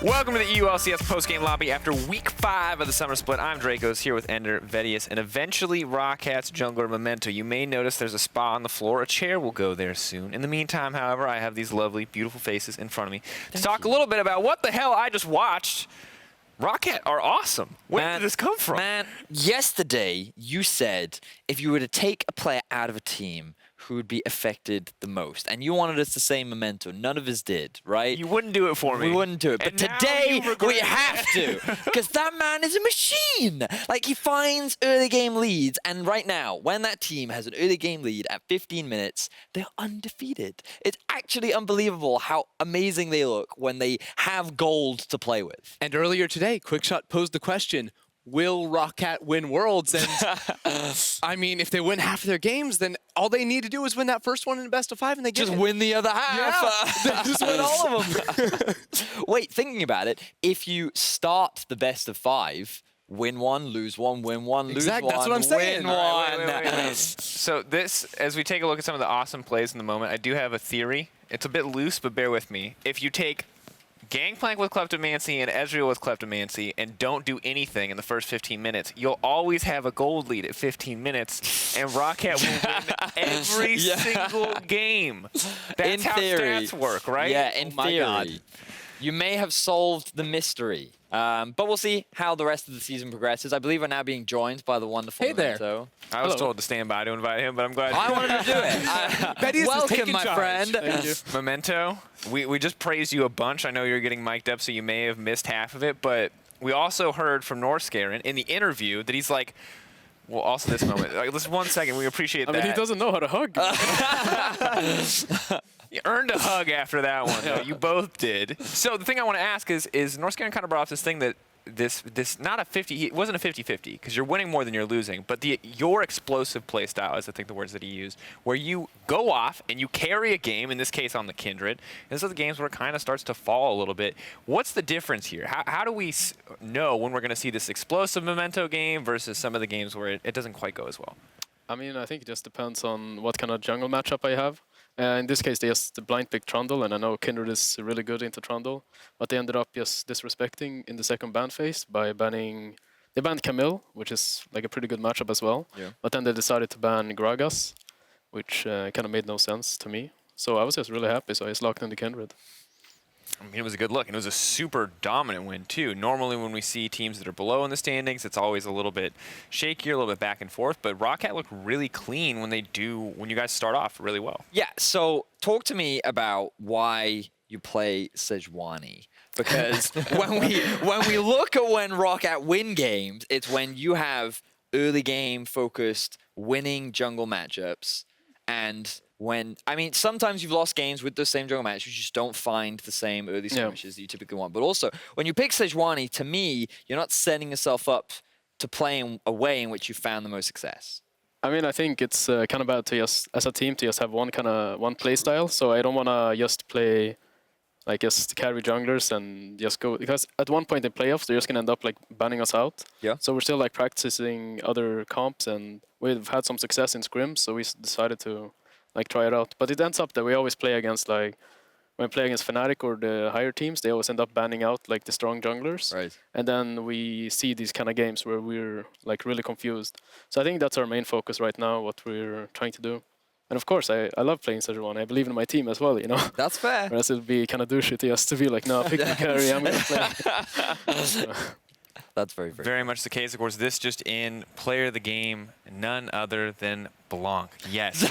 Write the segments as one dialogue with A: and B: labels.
A: Welcome to the EU LCS postgame lobby after week 5 of the summer split. I'm Drakos here with Ender, Vedius, and eventually Roccat's jungler Memento. You may notice there's a spot on the floor. A chair will go there soon. In the meantime, however, I have these lovely, beautiful faces in front of me to talk a little bit about what the hell I just watched. Roccat are awesome. Where did this come from?
B: Man, yesterday you said if you were to take a player out of a team, who would be affected the most? And you wanted us to say Memento. None of us did, right?
A: You wouldn't do it for me.
B: We wouldn't do it. But today, we have to. Because that man is a machine. Like, he finds early game leads. And right now, when that team has an early game lead at 15 minutes, they're undefeated. It's actually unbelievable how amazing they look when they have gold to play with.
C: And earlier today, Quickshot posed the question, will Roccat win Worlds? And I mean, if they win half of their games, then all they need to do is win that first one in the best of 5 and they get
B: Just win the other half.
C: Yeah. Just win all of them.
B: Wait, thinking about it, if you start the best of 5, win one, lose one, win one, lose one.
C: That's what I'm saying.
B: Win one.
A: Wait. So this, as we take a look at some of the awesome plays in the moment, I do have a theory. It's a bit loose, but bear with me. If you take Gangplank with Kleptomancy and Ezreal with Kleptomancy and don't do anything in the first 15 minutes, you'll always have a gold lead at 15 minutes, and Roccat will win every single game. That's
B: In
A: how
B: theory.
A: stats work, right?
B: Yeah, in
C: my
B: theory.
C: God.
B: You may have solved the mystery. But we'll see how the rest of the season progresses. I believe we're now being joined by the wonderful
C: Hey there.
B: Memento.
A: I was
C: Hello.
A: told to stand by to invite him, but I'm glad.
B: I wanted to do it.
C: Vedius is
B: Welcome,
C: taking
B: my
C: charge.
B: friend.
C: Thank you.
A: Memento, we just praised you a bunch. I know you're getting mic'd up, so you may have missed half of it, but we also heard from Norskaren in the interview that he's like, well, also this moment. Like, listen 1 second. We appreciate that.
C: I mean, he doesn't know how to hug.
A: You earned a hug after that one, though. You both did. So the thing I want to ask is Norskaren kind of brought up this thing that this not a 50, it wasn't a 50-50 because you're winning more than you're losing, but your explosive play style is I think the words that he used, where you go off and you carry a game, in this case on the Kindred. And these are the games where it kind of starts to fall a little bit. What's the difference here? How do we know when we're going to see this explosive Memento game versus some of the games where it doesn't quite go as well?
D: I mean, I think it just depends on what kind of jungle matchup I have. In this case, they just blind picked Trundle, and I know Kindred is really good into Trundle, but they ended up just disrespecting in the second ban phase by banning... They banned Camille, which is like a pretty good matchup as well, but then they decided to ban Gragas, which kind of made no sense to me. So I was just really happy, so I just locked in the Kindred.
A: I mean, it was a good look, and it was a super dominant win, too. Normally, when we see teams that are below in the standings, it's always a little bit shakier, a little bit back and forth, but Roccat looked really clean when you guys start off really well.
B: Yeah, so talk to me about why you play Sejuani. Because when we look at when Roccat win games, it's when you have early game focused winning jungle matchups, and when, I mean, sometimes you've lost games with the same jungle match, you just don't find the same early skirmishes that you typically want. But also, when you pick Sejuani, to me, you're not setting yourself up to play in a way in which you found the most success.
D: I mean, I think it's kind of bad to just, as a team, to just have one play style. So I don't want to just play, like, just carry junglers and just go, because at one point in playoffs, they're just going to end up, like, banning us out.
B: Yeah.
D: So we're still, like, practicing other comps, and we've had some success in scrims, so we decided to, like, try it out. But it ends up that we always play against, like, when we play against Fnatic or the higher teams, they always end up banning out, like, the strong junglers.
B: Right.
D: And then we see these kind of games where we're, like, really confused. So I think that's our main focus right now, what we're trying to do. And of course, I love playing Sejuani. I believe in my team as well, you know.
B: That's fair.
D: Or else it'd be kind of douchey just to be like, no, pick the carry, I'm going to play.
B: That's very, very
A: Very much the case. Of course, this just in, player of the game, none other than Blanc. Yes.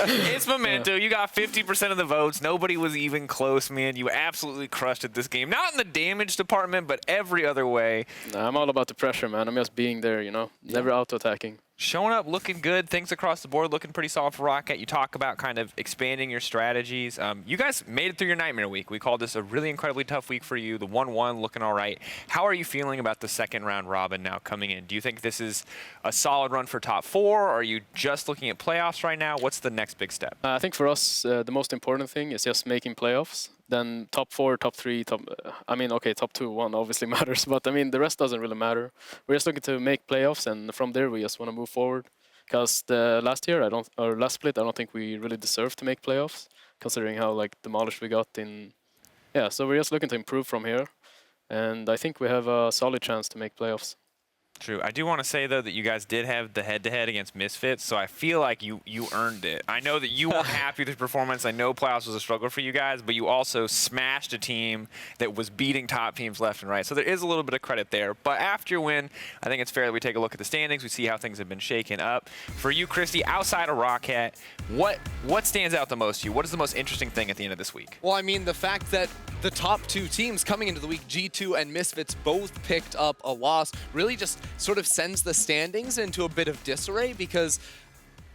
A: It's Memento. You got 50% of the votes. Nobody was even close, man. You absolutely crushed it this game. Not in the damage department, but every other way.
D: Nah, I'm all about the pressure, man. I'm just being there, you know. Never auto-attacking.
A: Showing up, looking good. Things across the board looking pretty solid for Roccat. You talk about kind of expanding your strategies. You guys made it through your Nightmare Week. We called this a really incredibly tough week for you. The 1-1 looking all right. How are you feeling about the second round robin now coming in? Do you think this is a solid run for top 4? Or are you just looking at playoffs right now? What's the next big step?
D: I think for us, the most important thing is just making playoffs. Then top 4, top 3, I mean, okay, top 2, 1 obviously matters, but I mean, the rest doesn't really matter. We're just looking to make playoffs, and from there, we just want to move forward. Because the last year, or last split, I don't think we really deserved to make playoffs, considering how like demolished we got in. Yeah, so we're just looking to improve from here, and I think we have a solid chance to make playoffs.
A: True. I do want to say, though, that you guys did have the head-to-head against Misfits, so I feel like you earned it. I know that you weren't happy with your performance. I know playoffs was a struggle for you guys, but you also smashed a team that was beating top teams left and right. So there is a little bit of credit there. But after your win, I think it's fair that we take a look at the standings. We see how things have been shaken up. For you, Christy, outside of Roccat, what stands out the most to you? What is the most interesting thing at the end of this week?
C: Well, I mean, the fact that the top two teams coming into the week, G2 and Misfits, both picked up a loss, really just sort of sends the standings into a bit of disarray because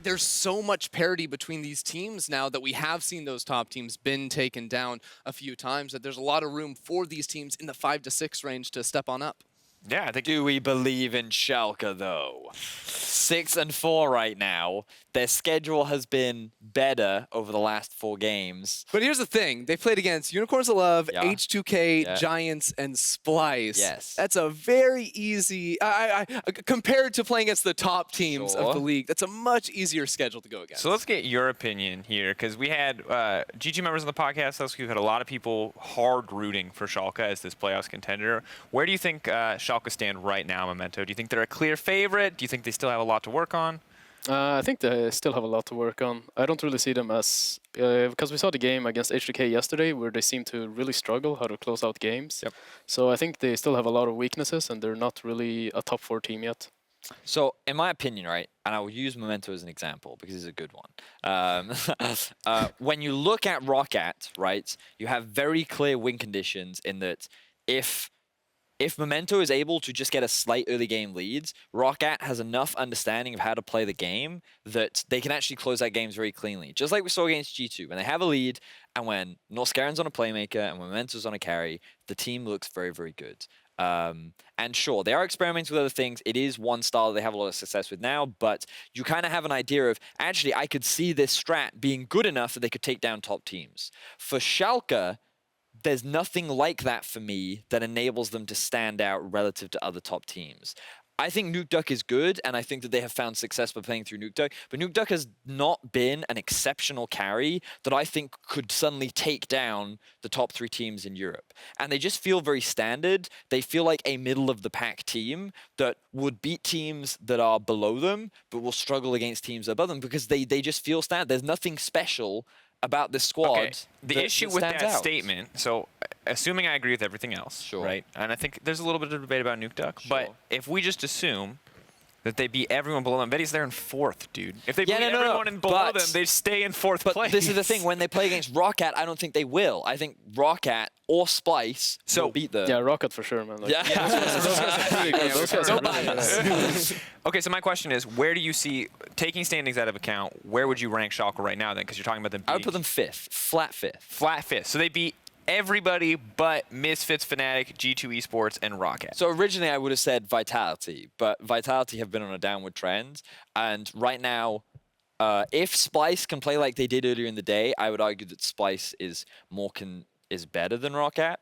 C: there's so much parity between these teams now that we have seen those top teams been taken down a few times, that there's a lot of room for these teams in the 5 to 6 range to step on up.
A: Yeah, I think.
B: Do we believe in Schalke, though? 6-4 right now. Their schedule has been better over the last 4 games.
C: But here's the thing. They played against Unicorns of Love,
B: Yeah.
C: H2K,
B: Yeah.
C: Giants, and Splice.
B: Yes.
C: That's a very easy... compared to playing against the top teams of the league, that's a much easier schedule to go against.
A: So let's get your opinion here, because we had G2 members on the podcast last week who had a lot of people hard rooting for Schalke as this playoffs contender. Where do you think Schalke stand right now, Memento? Do you think they're a clear favorite? Do you think they still have a lot to work on?
D: I think they still have a lot to work on. I don't really see them as because we saw the game against H2K yesterday where they seem to really struggle how to close out games.
B: Yep.
D: So I think they still have a lot of weaknesses and they're not really a top 4 team yet.
B: So, in my opinion, right, and I will use Memento as an example because it's a good one. When you look at Roccat, right, you have very clear win conditions in that if Memento is able to just get a slight early game leads, Roccat has enough understanding of how to play the game that they can actually close out games very cleanly. Just like we saw against G2. When they have a lead and when Norscaren's on a playmaker and when Memento's on a carry, the team looks very, very good. And sure, they are experimenting with other things. It is one style that they have a lot of success with now, but you kind of have an idea of, actually, I could see this strat being good enough that they could take down top teams. For Schalke, there's nothing like that for me that enables them to stand out relative to other top teams. I think Nuke Duck is good, and I think that they have found success by playing through Nuke Duck, but Nuke Duck has not been an exceptional carry that I think could suddenly take down the top 3 teams in Europe. And they just feel very standard. They feel like a middle-of-the-pack team that would beat teams that are below them, but will struggle against teams above them because they just feel standard. There's nothing special about this squad.
A: Okay. The issue with that statement, so assuming I agree with everything else,
B: Sure.
A: right? And I think there's a little bit of debate about Nuke Duck, but if we just assume that they beat everyone below them, Vedius there in 4th, dude. If they beat everyone in below them, they stay in 4th place.
B: But this is the thing, when they play against Roccat, I don't think they will. I think Roccat or Splice will beat them.
D: Yeah, Roccat for sure, man. Like,
A: Okay, so my question is, where do you see, taking standings out of account, where would you rank Schalke right now then? Because you're talking about them beating.
B: I would put them 5th, flat 5th.
A: Flat 5th. So they beat everybody but Misfits, Fnatic, G2 Esports, and Roccat.
B: So originally I would have said Vitality, but Vitality have been on a downward trend. And right now, if Splice can play like they did earlier in the day, I would argue that Splice is better than Roccat.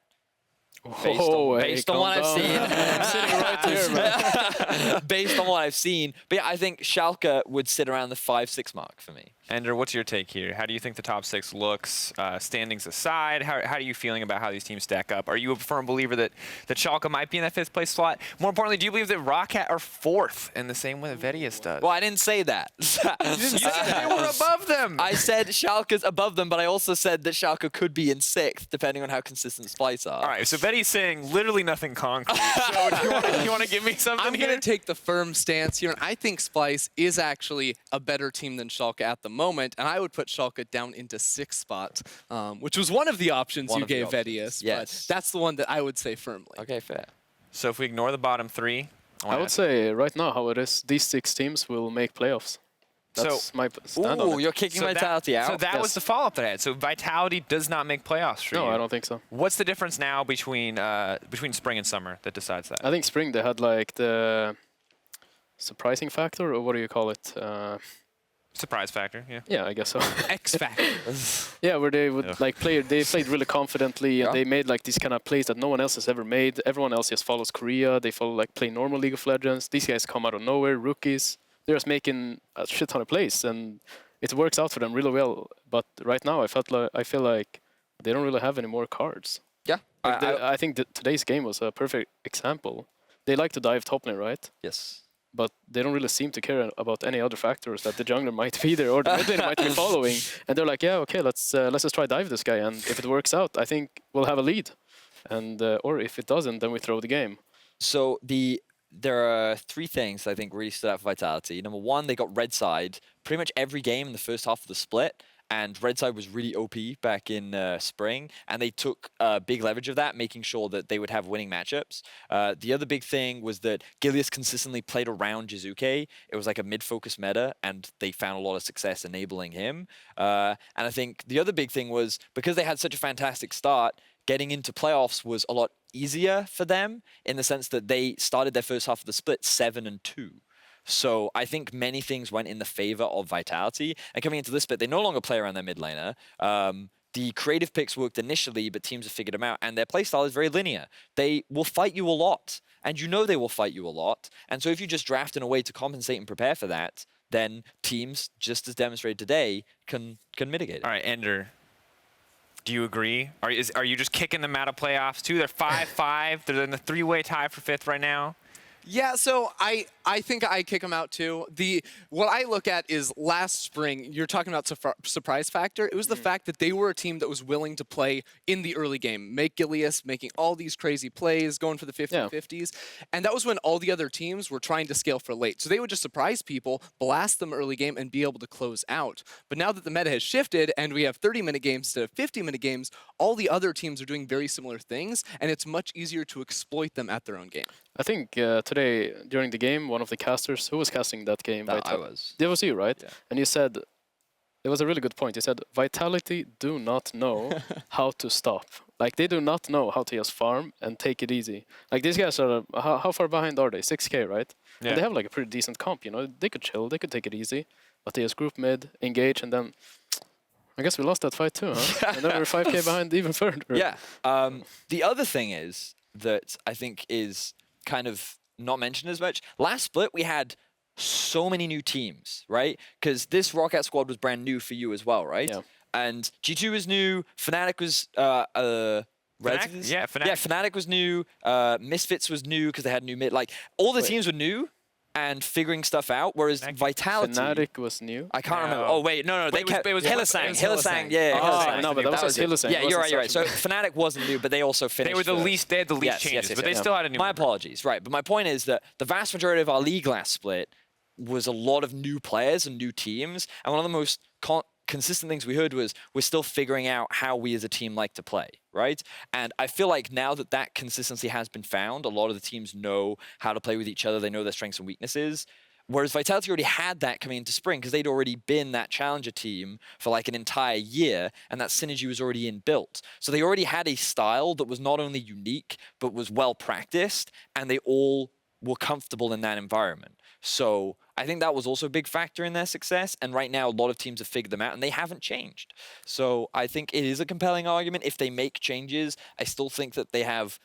B: Based on what I've seen.
D: I'm sitting right here, man.
B: Based on what I've seen. But yeah, I think Schalke would sit around the 5-6 mark for me.
A: Ender, what's your take here? How do you think the top 6 looks, standings aside? How are you feeling about how these teams stack up? Are you a firm believer that Schalke might be in that 5th place slot? More importantly, do you believe that Roccat are 4th in the same way that Vedius does?
B: Well, I didn't say that.
A: You said they were above them.
B: I said Schalke's above them, but I also said that Schalke could be in 6th, depending on how consistent Splice are.
A: All right, so Vedi's saying literally nothing concrete. So do you want to give me something
C: I'm
A: here?
C: going to take the firm stance here, and I think Splice is actually a better team than Schalke at the moment, and I would put Schalke down into 6th spot, which was one of the options you gave Vedius,
B: yes.
C: but that's the one that I would say firmly.
B: Okay, fair.
A: So if we ignore the bottom 3,
D: I would say right now how it is, these 6 teams will make playoffs. That's my stand on it.
B: You're kicking Vitality out.
A: So that was the follow-up that I had. So Vitality does not make playoffs for you.
D: No, I don't think so.
A: What's the difference now between spring and summer that decides that?
D: I think spring they had like the surprising factor, or what do you call it?
A: Surprise factor, yeah.
D: Yeah, I guess so.
C: X factor.
D: Yeah, where they would they played really confidently and they made like these kind of plays that no one else has ever made. Everyone else just follows Korea. They follow play normal League of Legends. These guys come out of nowhere, rookies, they're just making a shit ton of plays, and it works out for them really well. But right now, I feel like they don't really have any more cards.
B: Yeah.
D: Like I think that today's game was a perfect example. They like to dive top lane, right?
B: Yes.
D: But they don't really seem to care about any other factors that the jungler might be there or the mid lane might be following. And they're like, yeah, okay, let's just try dive this guy, and if it works out, I think we'll have a lead. And or if it doesn't, then we throw the game.
B: So there are three things I think really stood out for Vitality. Number one, they got red side pretty much every game in the first half of the split. And red side was really OP back in spring, and they took big leverage of that, making sure that they would have winning matchups. The other big thing was that Gilius consistently played around Jizuke. It was like a mid-focus meta, and they found a lot of success enabling him. And I think the other big thing was, because they had such a fantastic start, getting into playoffs was a lot easier for them, in the sense that they started their first half of the split 7-2. So I think many things went in the favor of Vitality. And coming into this bit, they no longer play around their mid laner. The creative picks worked initially, but teams have figured them out. And their playstyle is very linear. They will fight you a lot. And you know they will fight you a lot. And so if you just draft in a way to compensate and prepare for that, then teams, just as demonstrated today, can mitigate it.
A: All right, Ender, do you agree? Are you just kicking them out of playoffs too? They're 5-5. They're in the three-way tie for 5th right now.
C: Yeah, so I think I kick them out too. What I look at is last spring, you're talking about surprise factor. It was the fact that they were a team that was willing to play in the early game, make Gilius, making all these crazy plays, going for the 50-50s. And that was when all the other teams were trying to scale for late. So they would just surprise people, blast them early game, and be able to close out. But now that the meta has shifted and we have 30-minute games instead of 50-minute games, all the other teams are doing very similar things, and it's much easier to exploit them at their own game.
D: I think today, during the game, one of the casters, who was casting that game?
B: I was.
D: That was you, right?
B: Yeah.
D: And you said, it was a really good point. You said, Vitality do not know how to stop. Like, they do not know how to just farm and take it easy. Like, these guys are, how far behind are they? 6K, right?
A: Yeah.
D: And they have like a pretty decent comp, you know? They could chill, they could take it easy. But they just group mid, engage, and then I guess we lost that fight too, huh? And then we're 5K behind even further.
B: Yeah. The other thing is that I think is kind of not mentioned as much. Last split, we had so many new teams, right? Because this Roccat squad was brand new for you as well, right?
D: Yeah.
B: And G2 was new. Fnatic was
A: Fnatic? Yeah, Fnatic.
B: Yeah, Fnatic was new. Misfits was new because they had new mid. Like, all the teams were new and figuring stuff out, whereas Vitality...
D: Fnatic was new.
B: I can't remember. Oh, wait, no,
A: Wait,
B: it was Hylissang. Yeah,
D: Oh,
B: Hylissang.
D: no, but that was Hylissang.
B: Yeah, you're right. So Fnatic wasn't new, but they also finished.
A: They were the
B: first.
A: least. They had the least
B: Yes,
A: changes,
B: yes,
A: but they
B: yes.
A: still had a new.
B: My
A: member.
B: apologies. Right, but my point is that the vast majority of our league last split was a lot of new players and new teams, and one of the most consistent things we heard was we're still figuring out how we as a team like to play, right? And I feel like now that that consistency has been found, a lot of the teams know how to play with each other. They know their strengths and weaknesses. Whereas Vitality already had that coming into spring because they'd already been that challenger team for like an entire year, and that synergy was already inbuilt. So they already had a style that was not only unique, but was well practiced, and they all were comfortable in that environment. So I think that was also a big factor in their success, and right now a lot of teams have figured them out, and they haven't changed. So I think it is a compelling argument. If they make changes, I still think that they have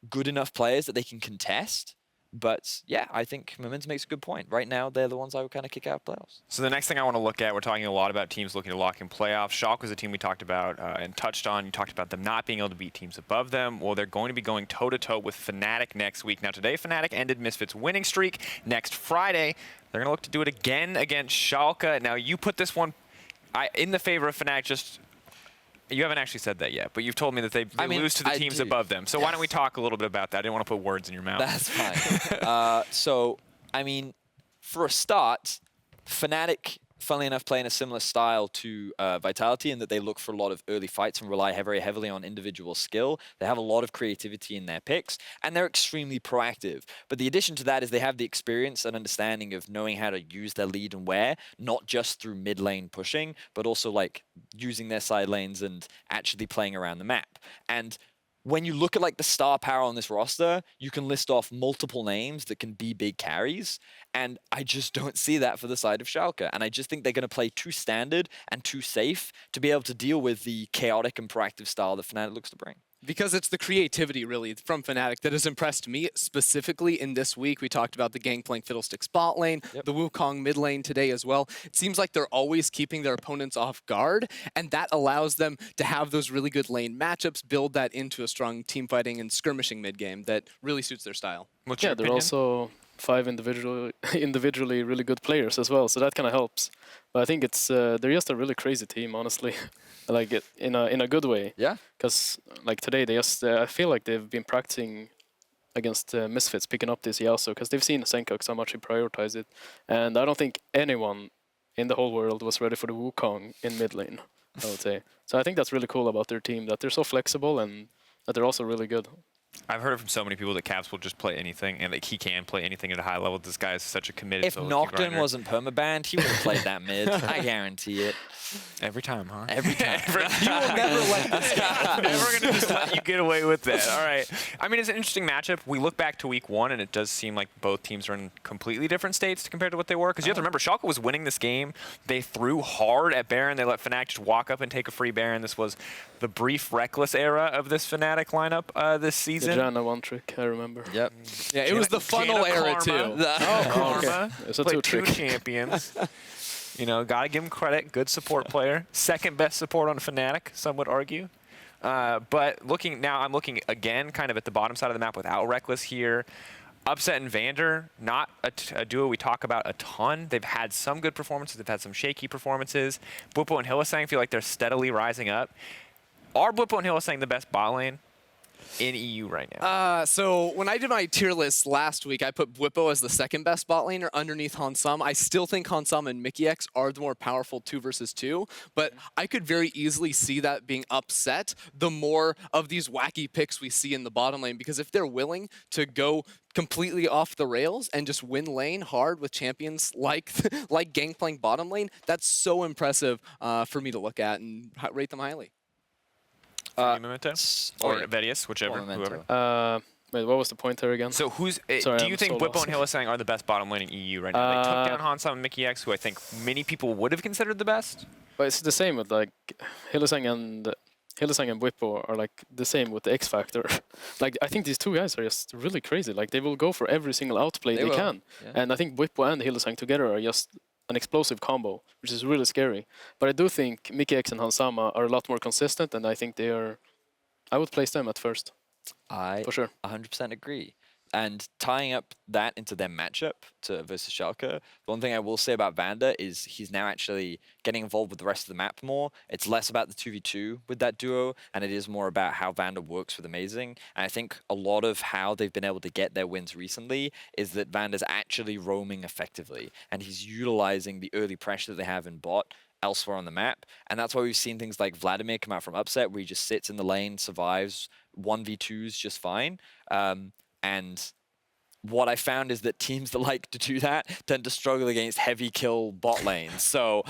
B: good enough players that they can contest. But yeah, I think Memento makes a good point. Right now, they're the ones I would kind of kick out of playoffs.
A: So the next thing I want to look at, we're talking a lot about teams looking to lock in playoffs. Schalke was a team we talked about and touched on. You talked about them not being able to beat teams above them. Well, they're going to be going toe-to-toe with Fnatic next week. Now, today, Fnatic ended Misfits' winning streak. Next Friday, they're going to look to do it again against Schalke. Now, you put this one in the favor of Fnatic. Just you haven't actually said that yet, but you've told me that they lose to the teams above them. So why don't we talk a little bit about that? I didn't want to put words in your mouth.
B: That's fine. So, I mean, for a start, Fnatic, funnily enough, play in a similar style to Vitality in that they look for a lot of early fights and rely very heavily on individual skill. They have a lot of creativity in their picks, and they're extremely proactive. But the addition to that is they have the experience and understanding of knowing how to use their lead and where, not just through mid lane pushing, but also like using their side lanes and actually playing around the map. And when you look at like the star power on this roster, you can list off multiple names that can be big carries, and I just don't see that for the side of Schalke. And I just think they're going to play too standard and too safe to be able to deal with the chaotic and proactive style that Fnatic looks to bring.
C: Because it's the creativity, really, from Fnatic that has impressed me, specifically in this week. We talked about the Gangplank Fiddlesticks bot lane, the Wukong mid lane today as well. It seems like they're always keeping their opponents off guard, and that allows them to have those really good lane matchups, build that into a strong team fighting and skirmishing mid game that really suits their style.
A: What's your
D: they're
A: opinion?
D: also 5 individually really good players as well, so that kind of helps. But I think it's they're just a really crazy team, honestly. Like it in a good way.
B: Yeah.
D: Because like today they just I feel like they've been practicing against Misfits, picking up this Yasuo because they've seen Senkok how much he prioritized it, and I don't think anyone in the whole world was ready for the Wukong in mid lane, I would say. So I think that's really cool about their team, that they're so flexible and that they're also really good.
A: I've heard from so many people that Caps will just play anything, and like he can play anything at a high level. This guy is such a committed.
B: If Nocturne wasn't permabanned, he would have played that mid. I guarantee it.
A: Every time, huh?
B: Every time.
A: You will never let this go. Never gonna just let you get away with that. All right. I mean, it's an interesting matchup. We look back to week 1, and it does seem like both teams are in completely different states compared to what they were. Because you have to remember, Schalke was winning this game. They threw hard at Baron. They let Fnatic just walk up and take a free Baron. This was the brief Reckless era of this Fnatic lineup this season.
D: The Janna one trick, I remember.
B: Yep.
C: Yeah, it was the funnel era too.
A: Karma.
D: It's a
A: Played 2
D: two-trick.
A: champions. You know, gotta give him credit. Good support player. Second best support on Fnatic, some would argue. But I'm looking again kind of at the bottom side of the map without Reckless here. Upset and Vander, not a duo we talk about a ton. They've had some good performances. They've had some shaky performances. Bwipo and Hylissang feel like they're steadily rising up. Are Bwipo and Hylissang the best bot lane in EU right now?
C: So when I did my tier list last week, I put Bwipo as the second best bot laner underneath Hansam. I still think Hansam and Mickey X are the more powerful 2 versus 2, but I could very easily see that being upset the more of these wacky picks we see in the bottom lane, because if they're willing to go completely off the rails and just win lane hard with champions like Gangplank bottom lane, that's so impressive for me to look at and rate them highly.
A: Memento? Or Vedius, whichever. Whoever.
D: Wait, what was the point there again?
A: So
D: Sorry,
A: do you
D: I'm
A: think
D: so
A: Bwipo
D: lost.
A: and Hylissang are the best bottom lane in EU right now? They took down Hansam and Mickey X, who I think many people would have considered the best.
D: But it's the same with like Hylissang and Bwipo are like the same with the X Factor. Like I think these 2 guys are just really crazy. Like they will go for every single outplay they can.
B: Yeah.
D: And I think Bwipo and Hylissang together are just an explosive combo, which is really scary. But I do think Mickey X and Hansama are a lot more consistent, and I think I would place them at first.
B: I
D: For sure.
B: 100% agree. And tying up that into their matchup versus Schalke, the one thing I will say about Vander is he's now actually getting involved with the rest of the map more. It's less about the 2v2 with that duo, and it is more about how Vander works with Amazing. And I think a lot of how they've been able to get their wins recently is that Vander's actually roaming effectively, and he's utilizing the early pressure that they have in bot elsewhere on the map. And that's why we've seen things like Vladimir come out from Upset, where he just sits in the lane, survives 1v2s just fine. And what I found is that teams that like to do that tend to struggle against heavy kill bot lanes. So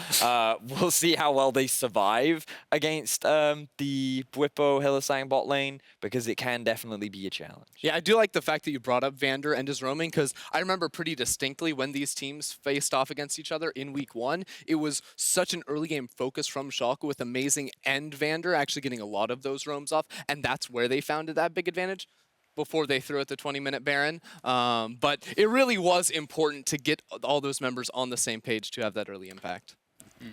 B: we'll see how well they survive against the Bwipo Hylissang bot lane, because it can definitely be a challenge.
C: Yeah, I do like the fact that you brought up Vander and his roaming, because I remember pretty distinctly when these teams faced off against each other in week 1, it was such an early game focus from Schalke with Amazing and Vander actually getting a lot of those roams off, and that's where they found that big advantage before they threw at the 20-minute Baron. But it really was important to get all those members on the same page to have that early impact.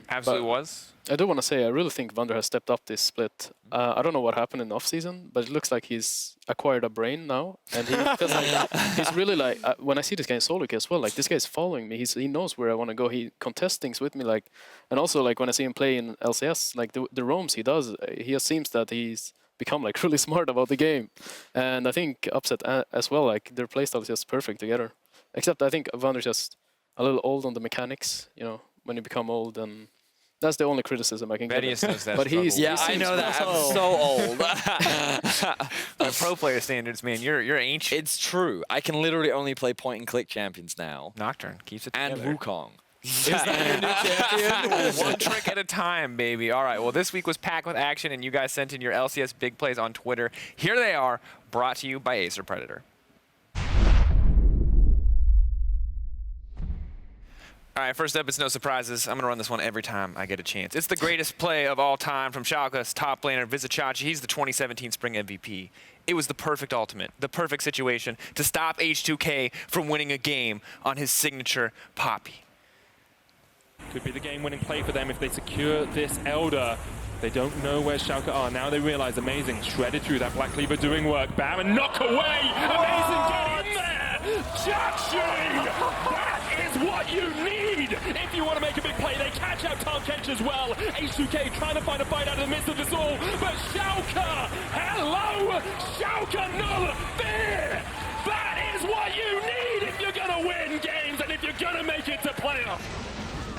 A: Absolutely was.
D: I do want to say, I really think Vander has stepped up this split. I don't know what happened in the off-season, but it looks like he's acquired a brain now. And he feels like he's really like, when I see this guy in solo as well, like this guy's following me. He knows where I want to go. He contests things with me. Like, and also like when I see him play in LCS, like the roams he does, he just seems that he's become like really smart about the game. And I think Upset as well, like their playstyle is just perfect together. Except I think Vander's just a little old on the mechanics, you know, when you become old, and that's the only criticism I can give.
A: Vedius knows that.
D: But he's
B: Yeah, I know that. I'm so old.
A: By pro player standards, man, you're ancient.
B: It's true. I can literally only play point-and-click champions now.
A: Nocturne keeps it
B: And
A: together.
B: Wukong.
A: Is that your new champion? One trick at a time, baby. All right, well, this week was packed with action, and you guys sent in your LCS big plays on Twitter. Here they are, brought to you by Acer Predator. All right, first up, it's no surprises. I'm going to run this one every time I get a chance. It's the greatest play of all time from Schalke's top laner, Vedius. He's the 2017 Spring MVP. It was the perfect ultimate, the perfect situation to stop H2K from winning a game on his signature Poppy.
E: Could be the game-winning play for them if they secure this Elder. They don't know where Schalke are. Now they realize, amazing, shredded through that Black Cleaver doing work. Bam, and knock away! Amazing, get in there! Jaxi! That is what you need if you want to make a big play. They catch out Tarkech as well. H2K trying to find a fight out of the midst of this all. But Schalke, hello! Schalke, no fear! That is what you need if you're going to win games and if you're going to make it to playoff.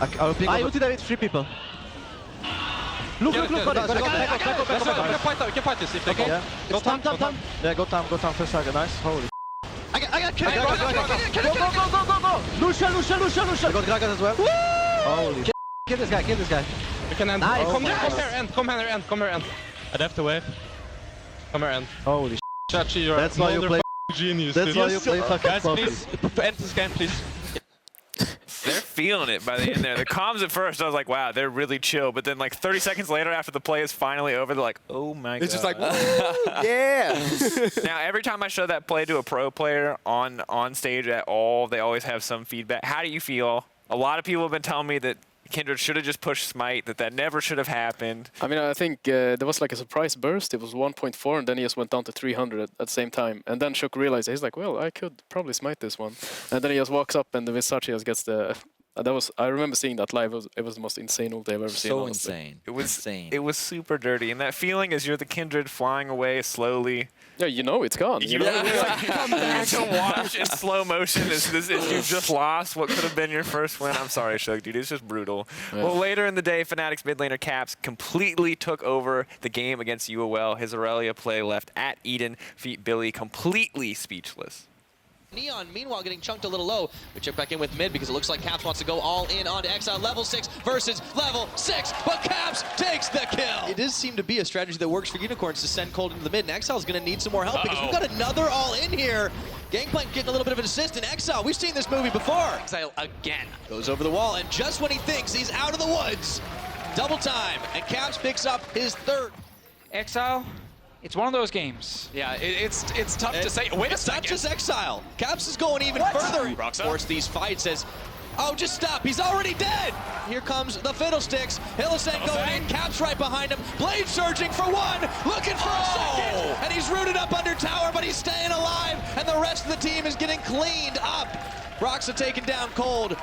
F: I ulti David, 3 people. Look,
G: We can fight this if they go.
F: Yeah. Go time. Yeah, go time, first target, nice. Holy I got killed! Go! Lucian! I got Drakos as well. Woo! Holy kill this guy.
G: We can end.
F: Nice.
G: Come here, end. I'd have to wave. Come here, end.
F: Holy
G: Chachi, you're
F: That's why you play.
G: genius.
F: That's why you play fucking
G: Guys, please, end this game, please.
A: They're feeling it by the end there. The comms at first, I was like, wow, they're really chill. But then like 30 seconds later, after the play is finally over, they're like, oh my god.
C: It's just like, yeah.
A: Now, every time I show that play to a pro player on stage at all, they always have some feedback. How do you feel? A lot of people have been telling me that Kindred should have just pushed Smite, that never should have happened.
D: I mean, I think there was like a surprise burst. It was 1.4, and then he just went down to 300 at the same time. And then Shook realized, he's like, well, I could probably smite this one. And then he just walks up, and the Vedius just gets the... I remember seeing that live. It was the most insane ult I've ever seen.
B: So
D: honestly.
B: insane.
A: It was
B: insane.
A: It was super dirty. And that feeling as you're the Kindred flying away slowly.
D: Yeah, you know it's gone. You know?
A: To watch in slow motion as you've just lost what could have been your first win. I'm sorry, Shook, dude. It's just brutal.
D: Yeah.
A: Well, later in the day, Fnatic's mid laner Caps completely took over the game against UOL. His Aurelia play left at Eden. Feet Billy completely speechless.
H: Neon, meanwhile, getting chunked a little low. We check back in with mid because it looks like Caps wants to go all in onto Exile. Level 6 versus level 6, but Caps takes the kill. It does seem to be a strategy that works for Unicorns to send Cold into the mid, and Exile's going to need some more help because we've got another all in here. Gangplank getting a little bit of an assist, and Exile, we've seen this movie before. Exile again goes over the wall, and just when he thinks he's out of the woods, double time, and Caps picks up his third.
I: Exile, it's one of those games.
C: Yeah, it's tough to say. Wait a
H: It's not
C: second.
H: just Exile. Caps is going even further. Force these fights as, oh, just stop. He's already dead. Here comes the Fiddlesticks. Hylissang going in. Caps right behind him. Blade surging for one. Looking for a second. And he's rooted up under tower, but he's staying alive. And the rest of the team is getting cleaned up. Broxa taking down Cold.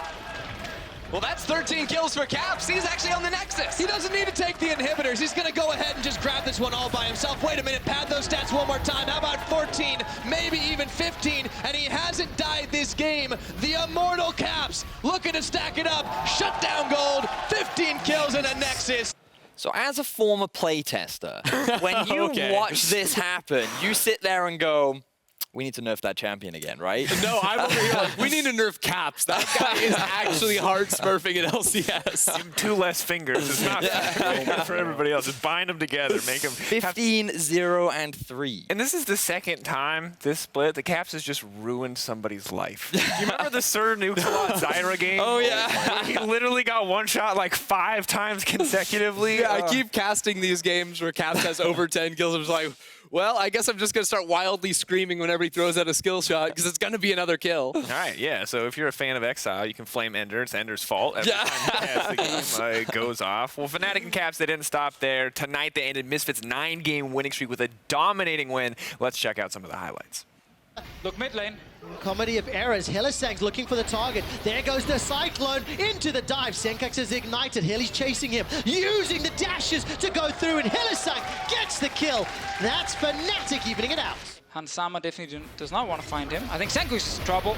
C: Well, that's 13 kills for Caps. He's actually on the Nexus.
H: He doesn't need to take the inhibitors. He's going to go ahead and just grab this one all by himself. Wait a minute, pad those stats one more time. How about 14, maybe even 15? And he hasn't died this game. The immortal Caps looking to stack it up. Shut down Gold, 15 kills in a Nexus.
B: So as a former playtester, when you watch this happen, you sit there and go, we need to nerf that champion again, right?
C: No, I'm over here like, we need to nerf Caps. That guy is actually hard smurfing at LCS.
A: Give him 2 less fingers. It's not for everybody else. Just bind them together. Make them
B: 15, 0, and 3.
A: And this is the second time this split. The Caps has just ruined somebody's life. Do you remember the Sir Nuke-a-Lot Zyra game?
B: Oh, yeah.
A: He literally got one shot like 5 times consecutively.
C: Yeah, I keep casting these games where Caps has over 10 kills. I'm just like, well, I guess I'm just going to start wildly screaming whenever he throws out a skill shot because it's going to be another kill.
A: All right, yeah. So if you're a fan of Exile, you can flame Ender. It's Ender's fault. Every time he casts the game, it goes off. Well, Fnatic and Caps, they didn't stop there. Tonight, they ended Misfits' 9-game winning streak with a dominating win. Let's check out some of the highlights.
I: Look mid lane.
J: Comedy of errors. Hylissang's looking for the target. There goes the Cyclone into the dive. Senkax is ignited. Hilly's chasing him, using the dashes to go through, and Hylissang gets the kill. That's Fnatic evening it out.
I: Hansama definitely does not want to find him. I think Senkus is in trouble.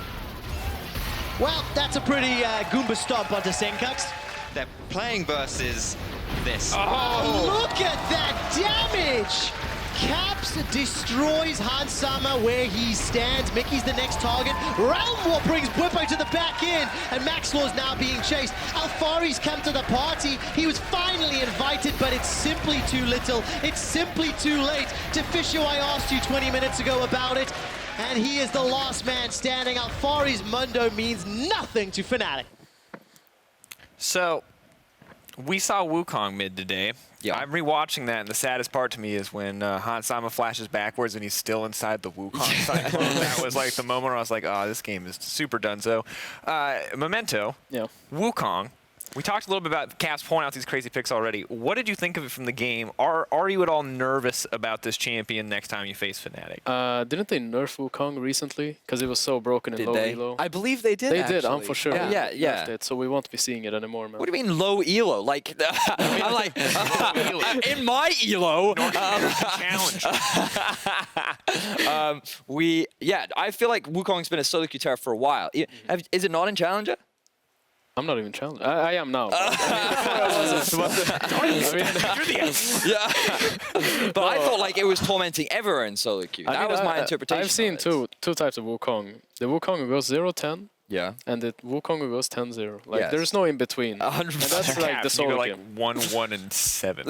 J: Well, that's a pretty Goomba stomp onto Senkax.
K: They're playing versus this.
J: Oh, look at that damage! Caps destroys Hansama where he stands. Mickey's the next target. Realm War brings Bwipo to the back end, and Maxlaw's now being chased. Alfari's come to the party. He was finally invited, but it's simply too little. It's simply too late. Tefisho, I asked you 20 minutes ago about it, and he is the last man standing. Alfari's Mundo means nothing to Fnatic.
A: So, we saw Wukong mid today.
B: Yeah.
A: I'm rewatching that, and the saddest part to me is when Han Sama flashes backwards and he's still inside the Wukong cyclone. That was like the moment where I was like, oh, this game is super done. So, Memento, Wukong. We talked a little bit about Caps pulling out these crazy picks already. What did you think of it from the game? Are you at all nervous about this champion next time you face Fnatic?
D: Didn't they nerf Wukong recently? Because it was so broken in low elo.
B: I believe they did.
D: They did,
B: actually.
D: for sure.
B: Yeah.
D: Nerfed it, so we won't be seeing it anymore, man.
B: What do you mean low elo? Like, I'm like, in my elo.
A: Challenge.
B: I feel like Wukong's been a solo queue terror for a while. Is it not in Challenger?
D: I'm not even challenged. I am now. But
B: I thought like it was tormenting everyone in solo queue. That was my interpretation.
D: I've seen two types of Wukong. The Wukong who goes 0-10.
B: Yeah.
D: And the Wukong who goes 10-0. Like
B: Yes.
D: there's no in between.
B: 100%.
D: And that's like the
A: Caps, you go
D: solo
A: like
D: game.
A: 1-1-7.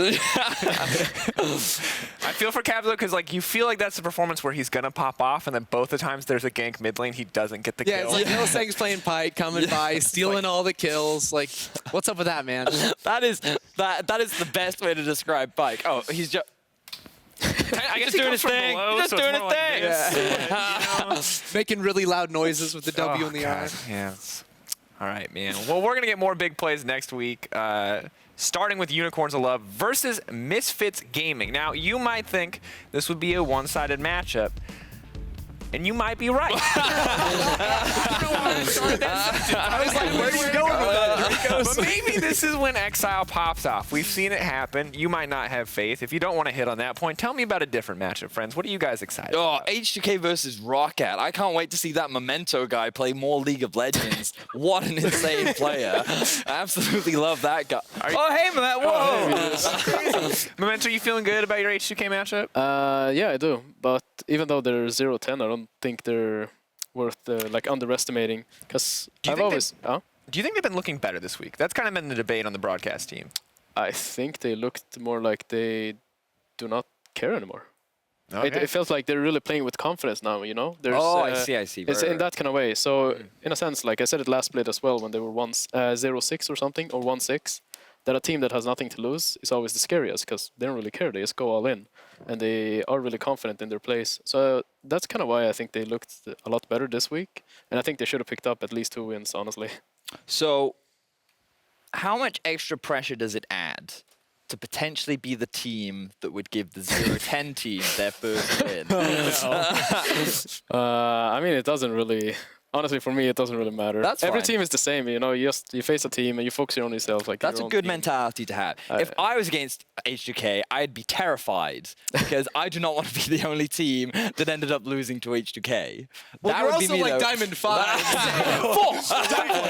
A: I feel for Caps though, because like you feel like that's the performance where he's gonna pop off, and then both the times there's a gank mid lane, he doesn't get the
C: Yeah,
A: kill.
C: it's like Hillsang's playing Pike, coming by, stealing all the kills. Like, what's up with that, man?
B: That is the best way to describe Pike. Oh, he's just.
A: I guess
B: Just doing his thing. Just doing his thing.
C: Making really loud noises with the W in the eye.
A: Yeah. All right, man. Well, we're gonna get more big plays next week. Starting with Unicorns of Love versus Misfits Gaming. Now, you might think this would be a one-sided matchup, and you might be right. I was like, where are you going with that? But maybe this is when Exile pops off. We've seen it happen. You might not have faith. If you don't want to hit on that point, tell me about a different matchup, friends. What are you guys excited about?
B: H2K versus Roccat. I can't wait to see that Memento guy play more League of Legends. What an insane player. I absolutely love that guy. Hey, Memento. Whoa.
A: Memento, you feeling good about your H2K matchup?
D: Yeah, I do. But even though they're 0-10, I don't think they're worth like underestimating. Because I've always.
A: Do you think they've been looking better this week? That's kind of been the debate on the broadcast team.
D: I think they looked more like they do not care anymore.
A: Okay.
D: It felt like they're really playing with confidence now, you know? There's,
B: I see.
D: It's in that kind of way. So, in a sense, like I said it last split as well, when they were 0-6 or something, or 1-6, that a team that has nothing to lose is always the scariest, because they don't really care. They just go all in. And they are really confident in their plays. So, that's kind of why I think they looked a lot better this week. And I think they should have picked up at least 2 wins, honestly.
B: So, how much extra pressure does it add to potentially be the team that would give the 0-10 team their first win?
D: I mean, it doesn't really... Honestly, for me, it doesn't really matter.
B: That's
D: Every
B: fine.
D: team is the same, you know. You face a team and you focus on yourself. Like
B: That's
D: your
B: a
D: own
B: good
D: team.
B: mentality to have. If I was against H2K, I'd be terrified because I do not want to be the only team that ended up losing to H2K.
C: Well,
B: that
C: you're
B: would be
C: also
B: me,
C: like
B: though.
C: Diamond 5.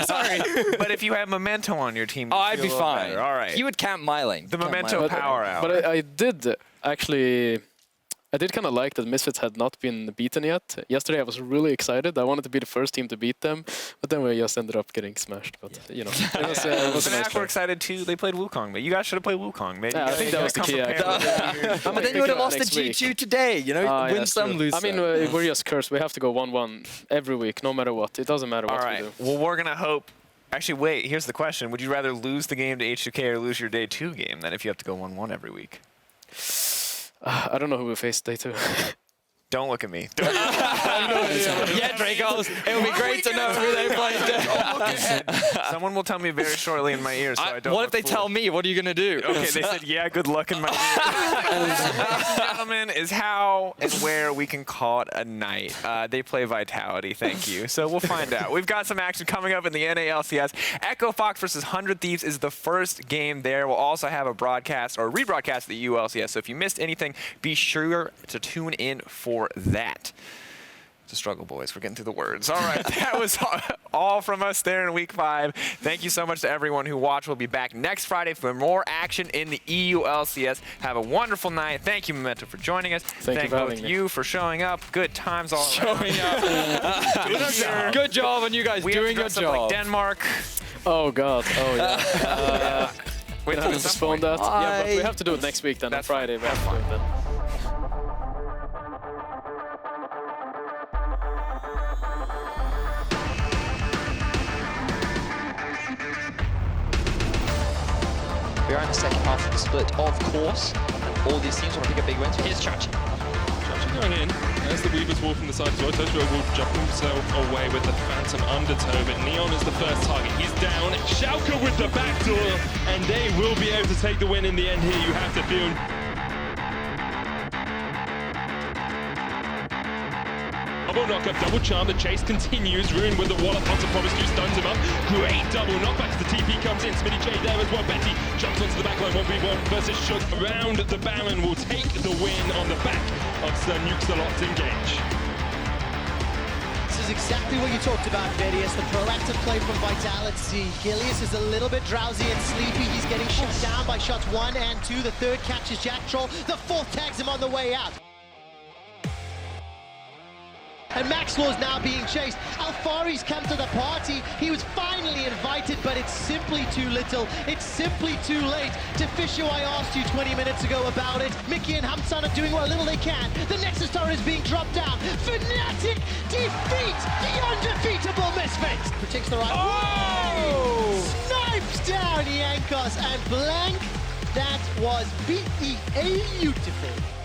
B: Sorry.
A: But if you have Memento on your team,
B: I'd be fine.
A: better. All right.
B: He would camp my lane.
A: The Memento power out.
D: But I did actually... I did kind of like that Misfits had not been beaten yet. Yesterday I was really excited. I wanted to be the first team to beat them, but then we just ended up getting smashed. But you know, it was a nice
A: Fnatic were
D: play.
A: excited too. They played Wukong, but you guys should have played Wukong. Maybe
D: Yeah, I think that was the key.
B: But then you would have lost the G2 today. You know, win some, lose
D: I mean,
B: some.
D: we're just cursed. We have to go 1-1 every week, no matter what. It doesn't matter what
A: All
D: we
A: right.
D: do.
A: Well, we're gonna hope. Actually, wait. Here's the question: would you rather lose the game to H2K or lose your day 2 game than if you have to go 1-1 every week?
D: I don't know who we face day 2.
A: Don't look at me.
B: Yeah, Drakos. It would be great to know who they played.
A: Someone will tell me very shortly in my ear, so I don't.
B: What if they tell me? What are you going to do?
A: Okay, they said, yeah, good luck in my ear. Ladies and gentlemen, is how and where we can call it a night. They play Vitality, thank you. So we'll find out. We've got some action coming up in the NA LCS. Echo Fox versus 100 Thieves is the first game there. We'll also have a broadcast or rebroadcast of the ULCS. So if you missed anything, be sure to tune in for that. It's a struggle, boys. We're getting through the words. All right, that was all from us there in Week 5. Thank you so much to everyone who watched. We'll be back next Friday for more action in the EU LCS. Have a wonderful night. Thank you, Memento, for joining us.
D: Thank you for
A: both
D: having me.
A: you for showing up. Good times all around.
B: Good job on you guys
A: We
B: doing
A: have
B: your
A: to dress up
B: job.
A: like Denmark.
D: Oh God. Oh yeah.
A: Wait,
D: I have to postpone that. Yeah, but we have to do it next week then.
A: That's
D: on Friday.
A: fine.
D: We have to do it then.
H: split, of course. And all these teams want to pick up big wins. Here's Chachi.
E: Chachi going in. There's the Weaver's Wall from the side as well. Toshiro will jump himself away with the Phantom Undertow, but Neon is the first target. He's down. Schalke with the backdoor, and they will be able to take the win in the end here, you have to feel. Double knockup, double charm, the chase continues. Ruin with the wallop onto Promise 2, stuns him up. Great double knockback, the TP comes in. Smitty J there as well. Betty jumps onto the backline, 1v1 versus Shook. Around the Baron will take the win on the back of Sir Nuke's the Locked Engage.
J: This is exactly what you talked about, Vedius. The proactive play from Vitality. Gilius is a little bit drowsy and sleepy. He's getting shut down by shots 1 and 2. The third catches Jack Troll. The fourth tags him on the way out. And Maxlaw's now being chased. Alfari's come to the party. He was finally invited, but it's simply too little. It's simply too late. Tefisho, I asked you 20 minutes ago about it. Mickey and Hamsan are doing what little they can. The Nexus turret is being dropped down. Fnatic defeat the undefeatable Misfits. Protects the right. Oh! Snipes down Yankos and Blank. That was beautiful.